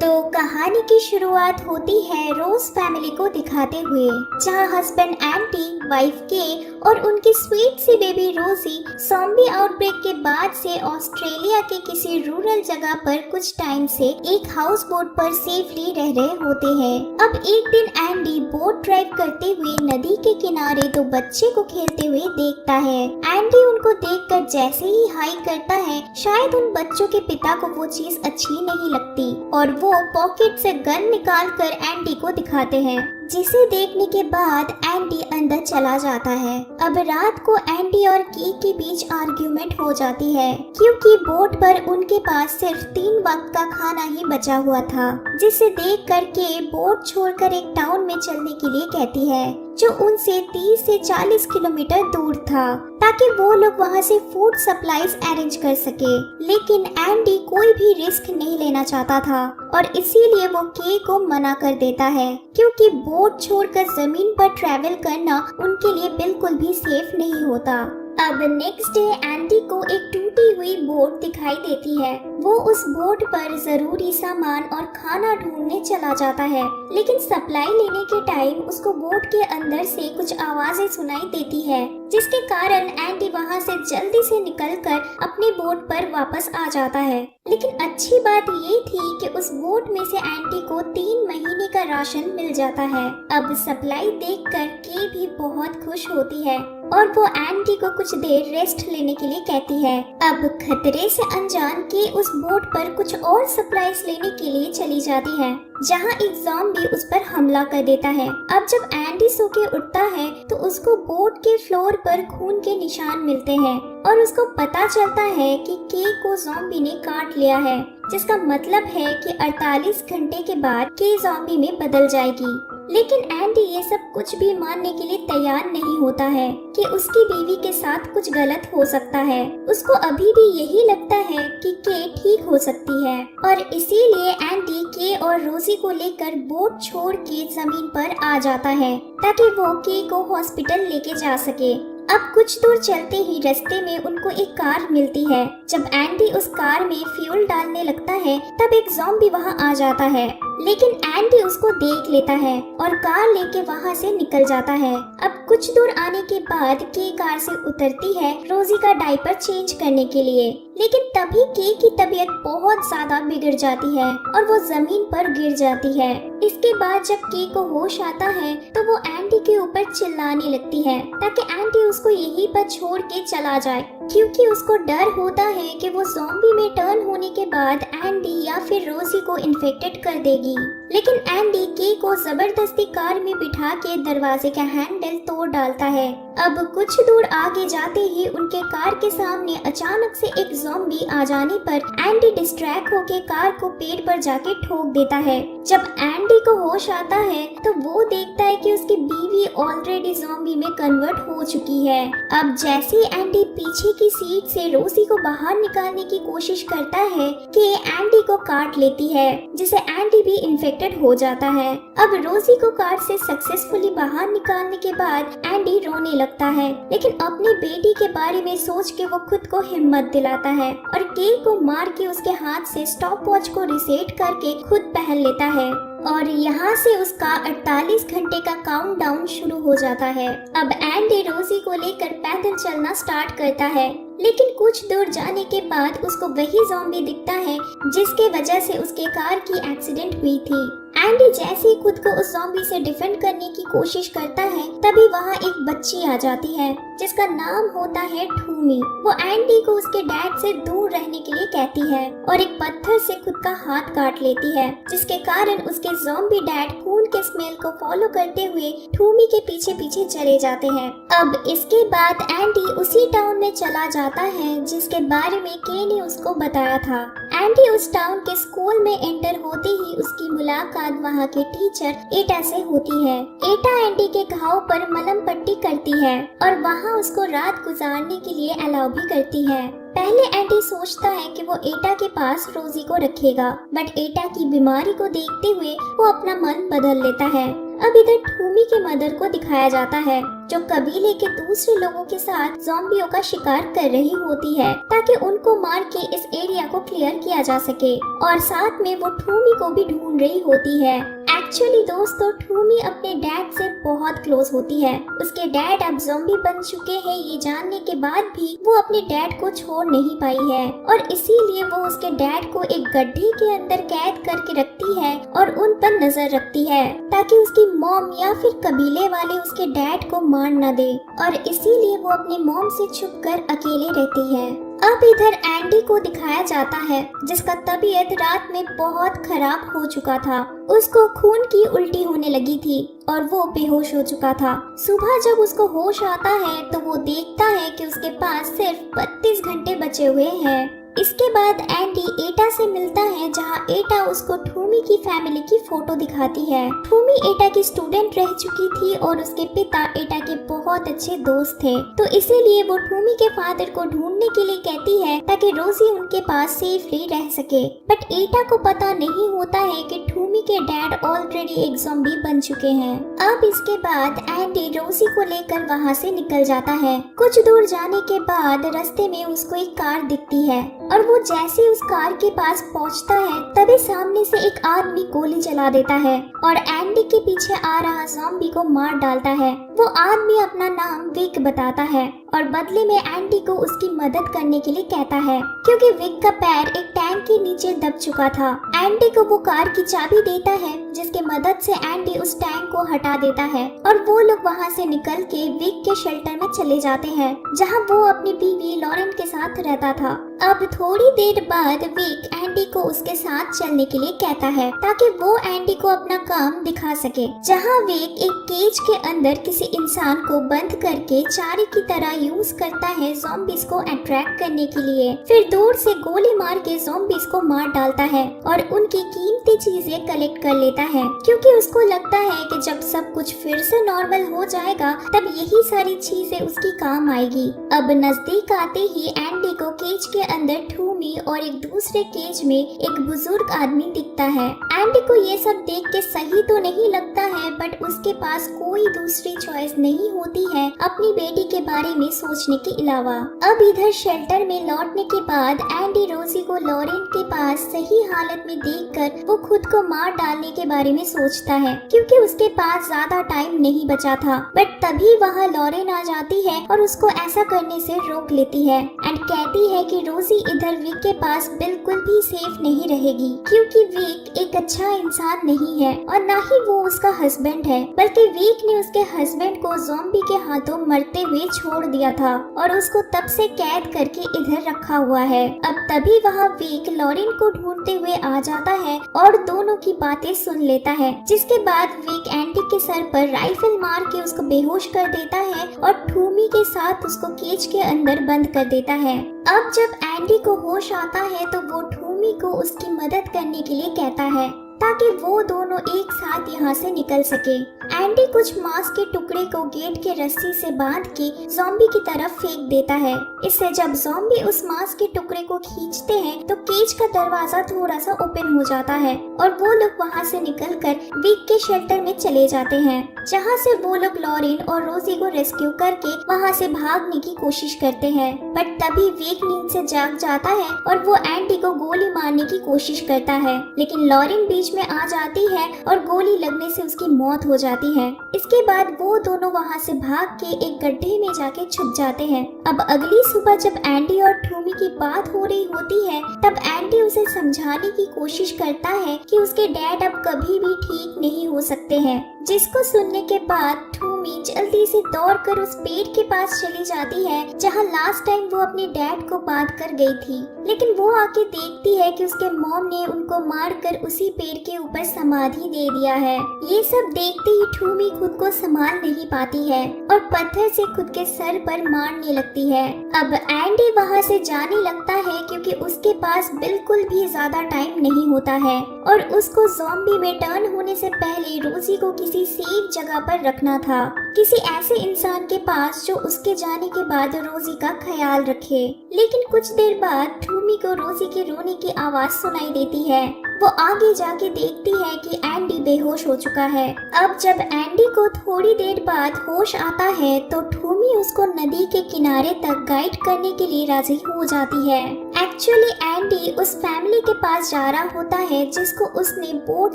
तो कहानी की शुरुआत होती है रोज फैमिली को दिखाते हुए, जहां हस्बैंड एंटी, वाइफ के और उनकी स्वीट सी बेबी रोजी ज़ॉम्बी आउटब्रेक के बाद से ऑस्ट्रेलिया के किसी रूरल जगह पर कुछ टाइम से एक हाउस बोट पर सेफली रह रहे होते हैं। अब एक दिन एंडी बोट ड्राइव करते हुए नदी के किनारे दो बच्चे को खेलते हुए देखता है। एंडी उनको देखकर जैसे ही हाई करता है, शायद उन बच्चों के पिता को वो चीज अच्छी नहीं लगती और वो पॉकेट से गन निकालकर एंडी को दिखाते हैं, जिसे देखने के बाद एंडी अंदर चला जाता है। अब रात को एंडी और की के बीच आर्ग्यूमेंट हो जाती है, क्योंकि बोट पर उनके पास सिर्फ 3 वक्त का खाना ही बचा हुआ था, जिसे देख कर के बोट छोड़कर एक टाउन में चलने के लिए कहती है, जो उनसे 30 से 40 किलोमीटर दूर था, ताकि वो लोग वहाँ से फूड सप्लाईज अरेंज कर सके। लेकिन एंडी कोई भी रिस्क नहीं लेना चाहता था और इसीलिए वो के को मना कर देता है, क्योंकि बोट छोड़कर जमीन पर ट्रैवल करना उनके लिए बिल्कुल भी सेफ नहीं होता। अब नेक्स्ट डे एंडी को एक टूटी हुई बोट दिखाई देती है। वो उस बोट पर जरूरी सामान और खाना ढूंढने चला जाता है, लेकिन सप्लाई लेने के टाइम उसको बोट के अंदर से कुछ आवाजें सुनाई देती है, जिसके कारण एंडी वहां से जल्दी से निकलकर अपने बोट पर वापस आ जाता है। लेकिन अच्छी बात ये थी कि उस बोट में से एंडी को 3 महीने का राशन मिल जाता है। अब सप्लाई देखकर के भी बहुत खुश होती है और वो एंडी को कुछ देर रेस्ट लेने के लिए कहती है। अब खतरे से अनजान के उस बोट पर कुछ और सप्लाईज लेने के लिए चली जाती है, जहां एक ज़ॉम्बी उस पर हमला कर देता है। अब जब एंडी सो के उठता है तो उसको बोट के फ्लोर पर खून के निशान मिलते हैं और उसको पता चलता है कि के को ज़ॉम्बी ने काट लिया है, जिसका मतलब है कि 48 घंटे के बाद के ज़ॉम्बी में बदल जाएगी। लेकिन एंडी ये सब कुछ भी मानने के लिए तैयार नहीं होता है कि उसकी बीवी के साथ कुछ गलत हो सकता है। उसको अभी भी यही लगता है कि के ठीक हो सकती है और इसीलिए एंडी के और रोजी को लेकर बोट छोड़ के जमीन पर आ जाता है, ताकि वो के को हॉस्पिटल लेके जा सके। अब कुछ दूर चलते ही रास्ते में उनको एक कार मिलती है। जब एंडी उस कार में फ्यूल डालने लगता है, तब एक ज़ॉम्बी वहां आ जाता है, लेकिन एंडी उसको देख लेता है और कार लेके वहां से निकल जाता है। अब कुछ दूर आने के बाद के कार से उतरती है रोजी का डायपर चेंज करने के लिए, लेकिन तभी के की तबीयत बहुत ज्यादा बिगड़ जाती है और वो जमीन पर गिर जाती है। इसके बाद जब के को होश आता है तो वो एंडी के ऊपर चिल्लाने लगती है, ताकि एंडी उसको यहीं पर छोड़ के चला जाए, क्योंकि उसको डर होता है कि वो ज़ॉम्बी में टर्न होने के बाद एंडी या फिर रोजी को इन्फेक्टेड कर देगी। लेकिन एंडी के को जबरदस्ती कार में बिठा के दरवाजे का हैंडल तोड़ डालता है। अब कुछ दूर आगे जाते ही उनके कार के सामने अचानक से एक ज़ॉम्बी आ जाने पर एंडी डिस्ट्रैक्ट होके कार को पेड़ पर जाके ठोक देता है। जब एंडी को होश आता है तो वो देखता है कि उसकी बीवी ऑलरेडी ज़ॉम्बी में कन्वर्ट हो चुकी है। अब जैसे ही एंडी पीछे की सीट से रोजी को बाहर निकालने की कोशिश करता है कि एंडी को काट लेती है, जिसे एंडी भी इन्फेक्टेड हो जाता है। अब रोजी को कार से सक्सेसफुली बाहर निकालने के बाद एंडी रोने लगता है, लेकिन अपनी बेटी के बारे में सोच के वो खुद को हिम्मत दिलाता है और के को मार के उसके हाथ से स्टॉप वॉच को रिसेट करके खुद पहन लेता है और यहाँ से उसका 48 घंटे का काउंटडाउन शुरू हो जाता है। अब एंडी रोजी को लेकर पैदल चलना स्टार्ट करता है, लेकिन कुछ दूर जाने के बाद उसको वही ज़ॉम्बी दिखता है जिसके वजह से उसके कार की एक्सीडेंट हुई थी। एंडी जैसे ही खुद को उस ज़ॉम्बी से डिफेंड करने की कोशिश करता है, तभी वहाँ एक बच्ची आ जाती है जिसका नाम होता है ठूमी। वो एंडी को उसके डैड से दूर रहने के लिए कहती है और एक पत्थर से खुद का हाथ काट लेती है, जिसके कारण उसके ज़ॉम्बी डैड खून के स्मेल को फॉलो करते हुए ठूमी के पीछे पीछे चले जाते हैं। अब इसके बाद एंडी उसी टाउन में चला जाता है जिसके बारे में के ने उसको बताया था। एंडी उस टाउन के स्कूल में एंटर होते ही उसकी मुलाकात वहाँ के टीचर एटा से होती है। एटा एंडी के घाव पर मलहम पट्टी करती है और वहाँ उसको रात गुजारने के लिए अलाउ भी करती है। पहले एंडी सोचता है कि वो एटा के पास रोजी को रखेगा, बट एटा की बीमारी को देखते हुए वो अपना मन बदल लेता है। अब इधर ठूमी के मदर को दिखाया जाता है जो कबीले के दूसरे लोगों के साथ ज़ॉम्बियों का शिकार कर रही होती है ताकि उनको मार के इस एरिया को क्लियर किया जा सके, और साथ में वो ठूमी को भी ढूंढ रही होती है। एक्चुअली दोस्तों, ठूमी अपने डैड से बहुत क्लोज होती है। उसके डैड अब ज़ॉम्बी बन चुके हैं ये जानने के बाद भी वो अपने डैड को छोड़ नहीं पाई है, और इसीलिए वो उसके डैड को एक गड्ढे के अंदर कैद करके रखती है और उन पर नजर रखती है ताकि उसकी मॉम या फिर कबीले वाले उसके डैड को मार न दे, और इसीलिए वो अपनी मॉम से छुपकर अकेले रहती है। अब इधर एंडी को दिखाया जाता है जिसका तबीयत रात में बहुत खराब हो चुका था। उसको खून की उल्टी होने लगी थी और वो बेहोश हो चुका था। सुबह जब उसको होश आता है तो वो देखता है कि उसके पास सिर्फ 32 घंटे बचे हुए हैं। इसके बाद एंडी एटा से मिलता है जहां एटा उसको ठूमी की फैमिली की फोटो दिखाती है। ठूमी एटा की स्टूडेंट रह चुकी थी और उसके पिता एटा के बहुत अच्छे दोस्त थे, तो इसीलिए वो ठूमी के फादर को ढूंढने के लिए कहती है ताकि रोजी उनके पास सेफली रह सके। बट एटा को पता नहीं होता है कि ठूमी के डैड ऑलरेडी एक ज़ॉम्बी बन चुके हैं। अब इसके बाद एंडी रोजी को लेकर वहाँ से निकल जाता है। कुछ दूर जाने के बाद रास्ते में उसको एक कार दिखती है और वो जैसे उस कार के पास पहुंचता है तभी सामने से एक आदमी गोली चला देता है और एंडी के पीछे आ रहा ज़ॉम्बी को मार डालता है। वो आदमी अपना नाम विक बताता है और बदले में एंडी को उसकी मदद करने के लिए कहता है क्योंकि विक का पैर एक टैंक के नीचे दब चुका था। एंडी को वो कार की चाबी देता है जिसके मदद से एंडी उस टैंक को हटा देता है और वो लोग वहाँ से निकल के विक के शेल्टर में चले जाते हैं जहाँ वो अपनी बीवी लॉरेन के साथ रहता था। अब थोड़ी देर बाद विक एंडी को उसके साथ चलने के लिए कहता है ताकि वो एंडी को अपना काम दिखा सके, जहाँ विक एक केज के अंदर किसी इंसान को बंद करके चारे की तरह यूज करता है ज़ॉम्बीज़ को अट्रैक्ट करने के लिए। फिर दूर से गोली मार के ज़ॉम्बीज़ को मार डालता है और उनकी कीमती चीजें कलेक्ट कर लेता है क्योंकि उसको लगता है कि जब सब कुछ फिर से नॉर्मल हो जाएगा तब यही सारी चीजें उसकी काम आएगी। अब नजदीक आते ही एंडी को केज के अंदर ठूमी और एक दूसरे केज में एक बुजुर्ग आदमी दिखता है। एंडी को ये सब देख के सही तो नहीं लगता है बट उसके पास कोई दूसरी चॉइस नहीं होती है अपनी बेटी के बारे में सोचने के अलावा। अब इधर शेल्टर में लौटने के बाद एंडी रोजी को लॉरेन के पास सही हालत में देखकर वो खुद को मार डालने के बारे में सोचता है क्योंकि उसके पास ज्यादा टाइम नहीं बचा था। बट तभी वहाँ लॉरेन आ जाती है और उसको ऐसा करने से रोक लेती है एंड कहती है कि रोजी इधर विक के पास बिल्कुल भी सेफ नहीं रहेगी क्योंकि विक एक अच्छा इंसान नहीं है और ना ही वो उसका हस्बैंड है, बल्कि विक ने उसके हस्बैंड को ज़ॉम्बी के हाथों मरते हुए छोड़ दिया था और उसको तब से कैद करके इधर रखा हुआ है। अब तभी वहाँ विक लॉरेन को ढूंढते हुए आ जाता है और दोनों की बातें सुन लेता है, जिसके बाद विक एंडी के सर पर राइफल मार के उसको बेहोश कर देता है और ठूमी के साथ उसको केज के अंदर बंद कर देता है। अब जब एंडी को होश आता है तो वो ठूमी को उसकी मदद करने के लिए कहता है ताकि वो दोनों एक साथ यहाँ से निकल सके। एंडी कुछ मांस के टुकड़े को गेट के रस्सी से बांध के ज़ॉम्बी की तरफ फेंक देता है। इससे जब ज़ॉम्बी उस मांस के टुकड़े को खींचते हैं तो केज का दरवाजा थोड़ा सा ओपन हो जाता है और वो लोग वहाँ से निकलकर विक के शेल्टर में चले जाते हैं, जहाँ से वो लोग लॉरेन और रोजी को रेस्क्यू करके वहाँ से भागने की कोशिश करते हैं। बट तभी विक नींद से जाग जाता है और वो एंडी को गोली मारने की कोशिश करता है, लेकिन लॉरेन बीच में आ जाती है और गोली लगने से उसकी मौत हो जाती है। इसके बाद वो दोनों वहाँ से भाग के एक गड्ढे में जाके छुप जाते हैं। अब अगली सुबह जब एंडी और ठूमी की बात हो रही होती है तब एंडी उसे समझाने की कोशिश करता है कि उसके डैड अब कभी भी ठीक नहीं हो सकते हैं, जिसको सुनने के बाद ठूमी जल्दी से दौड़कर उस पेड़ के पास चली जाती है जहाँ लास्ट टाइम वो अपने डैड को बांध कर गई थी, लेकिन वो आके देखती है कि उसके मॉम ने उनको मारकर उसी पेड़ के ऊपर समाधि दे दिया है। ये सब देखते ही ठूमी खुद को संभाल नहीं पाती है और पत्थर से खुद के सर पर मारने लगती है। अब एंडी वहाँ से जाने लगता है क्योंकि उसके पास बिल्कुल भी ज्यादा टाइम नहीं होता है और उसको ज़ॉम्बी में टर्न होने से पहले रोजी को किसी सेफ जगह पर रखना था, किसी ऐसे इंसान के पास जो उसके जाने के बाद रोजी का ख्याल रखे। लेकिन कुछ देर बाद ठूमी को रोजी के रोने की आवाज सुनाई देती है। वो आगे जाके देखती है कि एंडी बेहोश हो चुका है। अब जब एंडी को थोड़ी देर बाद होश आता है तो ठूमी उसको नदी के किनारे तक गाइड करने के लिए राजी हो जाती है। एक्चुअली एंडी उस फैमिली के पास जा रहा होता है जिसको उसने बोट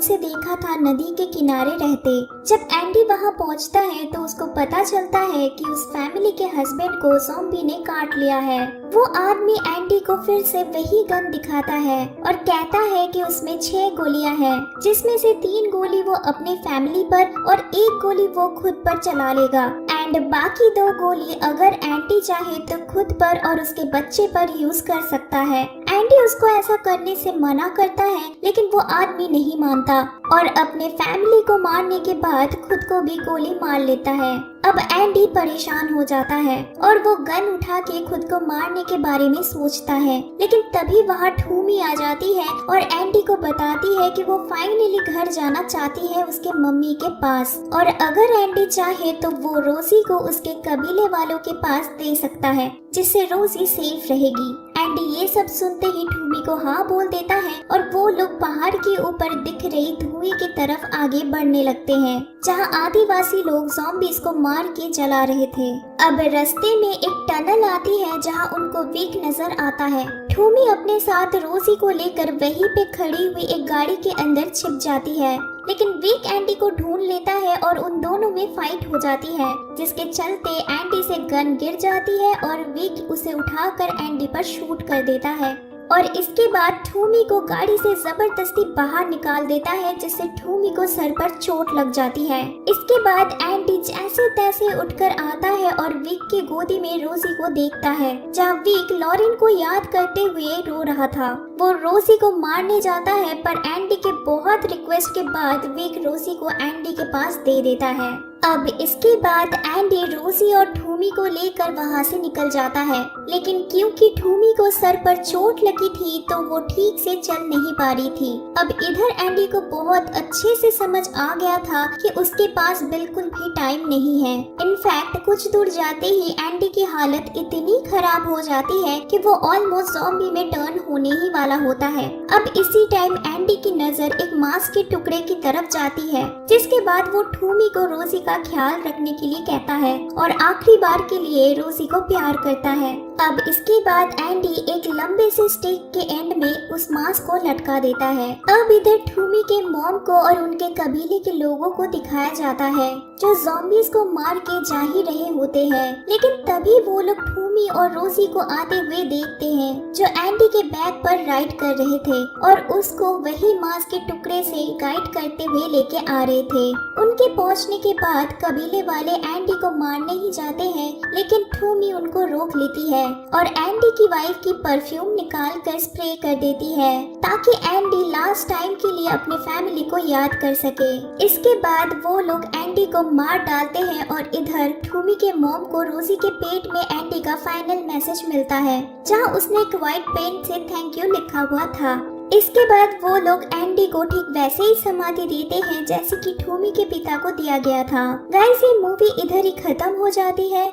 से देखा था नदी के किनारे रहते। जब एंडी वहां पहुंचता है तो उसको पता चलता है कि उस फैमिली के हस्बैंड को ज़ॉम्बी ने काट लिया है। वो आदमी एंडी को फिर से वही गन दिखाता है और कहता है कि उसमें 6 गोलियां हैं, जिसमें से 3 गोली वो अपने फैमिली पर और 1 गोली वो खुद पर चला लेगा एंड बाकी 2 गोली अगर एंडी चाहे तो खुद पर और उसके बच्चे पर यूज कर सकता है। एंडी उसको ऐसा करने से मना करता है लेकिन वो आदमी नहीं मानता और अपने फैमिली को मारने के बाद खुद को भी गोली मार लेता है। अब एंडी परेशान हो जाता है और वो गन उठा के खुद को मारने के बारे में सोचता है, लेकिन तभी वहाँ ठूमी आ जाती है और एंडी को बताती है कि वो फाइनली घर जाना चाहती है उसके मम्मी के पास और अगर एंडी चाहे तो वो रोजी को उसके कबीले वालों के पास दे सकता है जिससे रोजी सेफ रहेगी। एंडी ये सब सुनते ही ठूमी को हाँ बोल देता है और वो लोग पहाड़ के ऊपर दिख रही धुएं की तरफ आगे बढ़ने लगते हैं जहाँ आदिवासी लोग ज़ॉम्बीज़ को मार के जला रहे थे। अब रास्ते में एक टनल आती है जहाँ उनको विक नजर आता है। ठूमी अपने साथ रोजी को लेकर वहीं पे खड़ी हुई एक गाड़ी के अंदर छिप जाती है, लेकिन विक एंडी को ढूंढ लेता है और उन दोनों में फाइट हो जाती है जिसके चलते एंडी से गन गिर जाती है और विक उसे उठाकर एंडी पर शूट कर देता है और इसके बाद ठूमी को गाड़ी से जबरदस्ती बाहर निकाल देता है जिससे ठूमी को सर पर चोट लग जाती है। इसके बाद एंडी जैसे तैसे उठकर आता है और विक की गोदी में रोजी को देखता है जहाँ विक लॉरेन को याद करते हुए रो रहा था। वो रोजी को मारने जाता है पर एंडी के बहुत रिक्वेस्ट के बाद विक रोजी को एंडी के पास दे देता है। अब इसके बाद एंडी रोजी और ठूमी को लेकर वहाँ से निकल जाता है, लेकिन क्योंकि ठूमी को सर पर चोट लगी थी तो वो ठीक से चल नहीं पा रही थी। अब इधर एंडी को बहुत अच्छे से समझ आ गया था कि उसके पास बिल्कुल भी टाइम नहीं है। इनफैक्ट कुछ दूर जाते ही एंडी की हालत इतनी खराब हो जाती है कि वो ऑलमोस्ट ज़ॉम्बी में टर्न होने ही वाला होता है। अब इसी टाइम एंडी की नजर एक मांस के टुकड़े की तरफ जाती है, जिसके बाद वो ठूमी को रोजी का ख्याल रखने के लिए कहता है और आखिरी बार के लिए रोजी को प्यार करता है। अब इसके बाद एंडी एक लंबे से स्टिक के एंड में उस मांस को लटका देता है। अब इधर ठूमी के मॉम को और उनके कबीले के लोगों को दिखाया जाता है जो ज़ॉम्बीज़ को मार के जा ही रहे होते हैं, लेकिन तभी वो लोग ठूमी और रोजी को आते हुए देखते हैं जो एंडी के बैग पर राइड कर रहे थे और उसको वही मांस के टुकड़े से गाइड करते हुए लेके आ रहे थे। उनके पहुंचने के बाद कबीले वाले एंडी को मारने ही जाते हैं, लेकिन ठूमी उनको रोक लेती है और एंडी की वाइफ की परफ्यूम निकाल कर स्प्रे कर देती है ताकि एंडी लास्ट टाइम के लिए अपने फैमिली को याद कर सके। इसके बाद वो लोग एंडी को मार डालते हैं और इधर ठूमी के मॉम को रोजी के पेट में एंडी का फाइनल मैसेज मिलता है जहां उसने एक व्हाइट पेन से थैंक यू लिखा हुआ था। इसके बाद वो लोग एंडी को ठीक वैसे ही समाधि देते हैं जैसे कि ठूमी के पिता को दिया गया था। गाइस, ये मूवी इधर ही खत्म हो जाती है।